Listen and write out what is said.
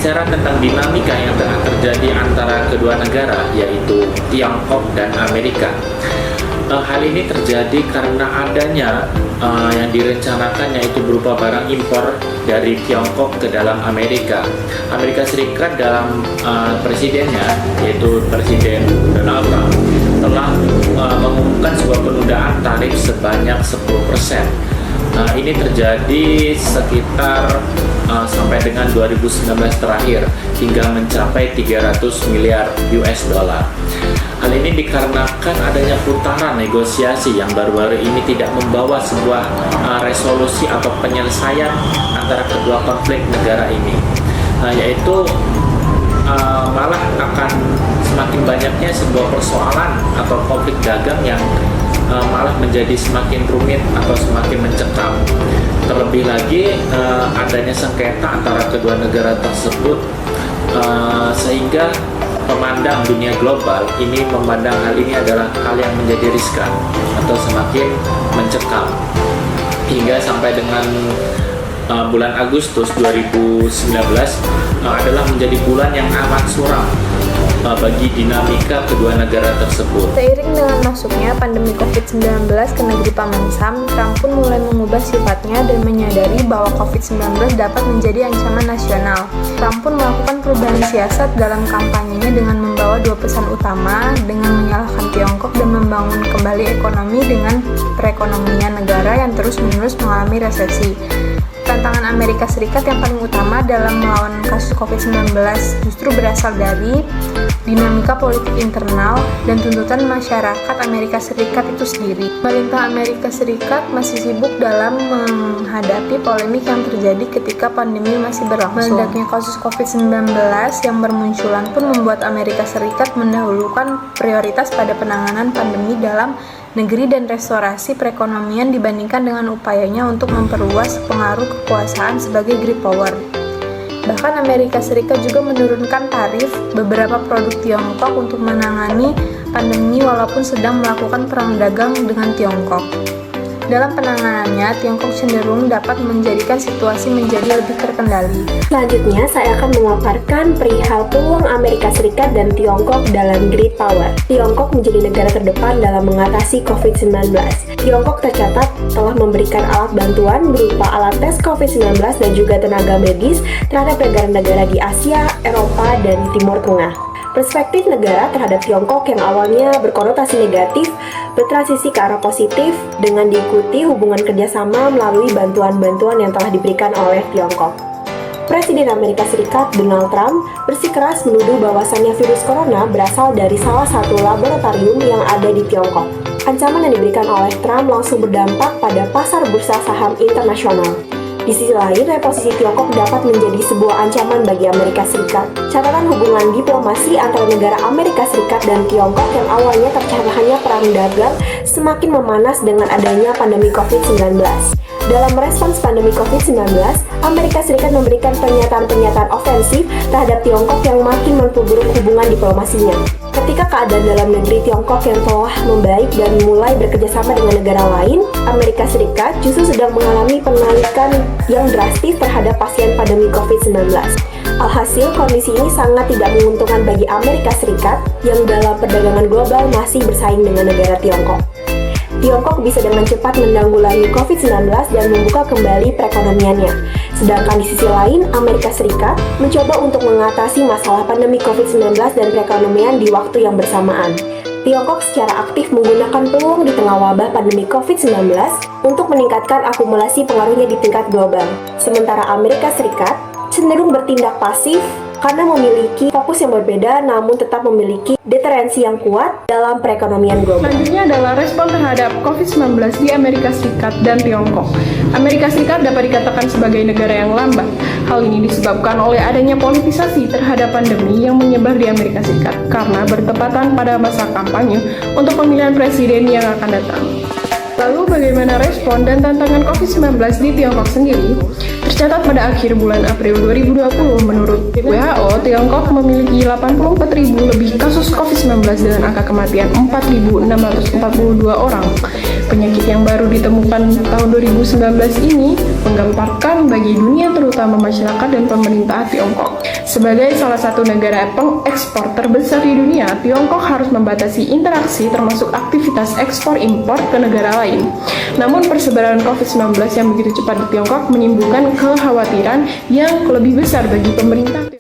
berbicara tentang dinamika yang tengah terjadi antara kedua negara, yaitu Tiongkok dan Amerika. Hal ini terjadi karena adanya yang direncanakan, yaitu berupa barang impor dari Tiongkok ke dalam Amerika. Amerika Serikat dalam presidennya, yaitu Presiden Donald Trump, telah mengumumkan sebuah penundaan tarif sebanyak 10%. Ini terjadi sekitar sampai dengan 2019 terakhir, hingga mencapai 300 miliar US dollar. Hal ini dikarenakan adanya putaran negosiasi yang baru-baru ini tidak membawa sebuah resolusi atau penyelesaian antara kedua konflik negara ini, yaitu malah akan semakin banyaknya sebuah persoalan atau konflik dagang yang malah menjadi semakin rumit atau semakin mencekam. Terlebih lagi adanya sengketa antara kedua negara tersebut, sehingga pemandang dunia global ini memandang hal ini adalah hal yang menjadi riskan atau semakin mencekam, hingga sampai dengan bulan Agustus 2019 adalah menjadi bulan yang amat suram bagi dinamika kedua negara tersebut. Seiring dengan masuknya pandemi COVID-19 ke negeri Paman Sam, Trump pun mulai mengubah sifatnya dan menyadari bahwa COVID-19 dapat menjadi ancaman nasional. Trump pun melakukan perubahan siasat dalam kampanyenya dengan membawa dua pesan utama, dengan menyalahkan Tiongkok dan membangun kembali ekonomi dengan perekonomian negara yang terus-menerus mengalami resesi. Tantangan Amerika Serikat yang paling utama dalam melawan kasus COVID-19 justru berasal dari dinamika politik internal dan tuntutan masyarakat Amerika Serikat itu sendiri. Pemerintah Amerika Serikat masih sibuk dalam menghadapi polemik yang terjadi ketika pandemi masih berlangsung. Meledaknya kasus COVID-19 yang bermunculan pun membuat Amerika Serikat mendahulukan prioritas pada penanganan pandemi dalam negeri dan restorasi perekonomian dibandingkan dengan upayanya untuk memperluas pengaruh kekuasaan sebagai great power. Bahkan Amerika Serikat juga menurunkan tarif beberapa produk Tiongkok untuk menangani pandemi walaupun sedang melakukan perang dagang dengan Tiongkok. Dalam penanganannya, Tiongkok cenderung dapat menjadikan situasi menjadi lebih terkendali. Selanjutnya, saya akan memaparkan perihal peluang Amerika Serikat dan Tiongkok dalam great power. Tiongkok menjadi negara terdepan dalam mengatasi COVID-19. Tiongkok tercatat telah memberikan alat bantuan berupa alat tes COVID-19 dan juga tenaga medis terhadap negara-negara di Asia, Eropa, dan Timur Tengah. Perspektif negara terhadap Tiongkok yang awalnya berkonotasi negatif bertransisi ke arah positif dengan diikuti hubungan kerjasama melalui bantuan-bantuan yang telah diberikan oleh Tiongkok. Presiden Amerika Serikat Donald Trump bersikeras menuduh bahwasannya virus corona berasal dari salah satu laboratorium yang ada di Tiongkok. Ancaman yang diberikan oleh Trump langsung berdampak pada pasar bursa saham internasional. Di sisi lain, reposisi Tiongkok dapat menjadi sebuah ancaman bagi Amerika Serikat. Catatan hubungan diplomasi antara negara Amerika Serikat dan Tiongkok yang awalnya tercatat hanya perang dagang semakin memanas dengan adanya pandemi COVID-19. Dalam merespons pandemi COVID-19, Amerika Serikat memberikan pernyataan-pernyataan ofensif terhadap Tiongkok yang makin memperburuk hubungan diplomasinya. Ketika keadaan dalam negeri Tiongkok yang telah membaik dan mulai bekerjasama dengan negara lain, Amerika Serikat justru sedang mengalami penaikan yang drastis terhadap pasien pandemi COVID-19. Alhasil, kondisi ini sangat tidak menguntungkan bagi Amerika Serikat yang dalam perdagangan global masih bersaing dengan negara Tiongkok. Tiongkok bisa dengan cepat menanggulangi COVID-19 dan membuka kembali perekonomiannya. Sedangkan di sisi lain, Amerika Serikat mencoba untuk mengatasi masalah pandemi COVID-19 dan perekonomian di waktu yang bersamaan. Tiongkok secara aktif menggunakan peluang di tengah wabah pandemi COVID-19 untuk meningkatkan akumulasi pengaruhnya di tingkat global. Sementara Amerika Serikat cenderung bertindak pasif karena memiliki fokus yang berbeda namun tetap memiliki deterensi yang kuat dalam perekonomian global. Selanjutnya adalah respon terhadap COVID-19 di Amerika Serikat dan Tiongkok. Amerika Serikat dapat dikatakan sebagai negara yang lambat. Hal ini disebabkan oleh adanya politisasi terhadap pandemi yang menyebar di Amerika Serikat karena bertepatan pada masa kampanye untuk pemilihan presiden yang akan datang. Lalu bagaimana respon dan tantangan COVID-19 di Tiongkok sendiri? Tercatat pada akhir bulan April 2020, menurut WHO, Tiongkok memiliki 84.000 lebih kasus COVID-19 dengan angka kematian 4.642 orang. Penyakit yang baru ditemukan tahun 2019 ini menggemparkan bagi dunia, terutama masyarakat dan pemerintah Tiongkok. Sebagai salah satu negara pengekspor terbesar di dunia, Tiongkok harus membatasi interaksi termasuk aktivitas ekspor-impor ke negara lain. Namun persebaran COVID-19 yang begitu cepat di Tiongkok menimbulkan kekhawatiran yang lebih besar bagi pemerintah.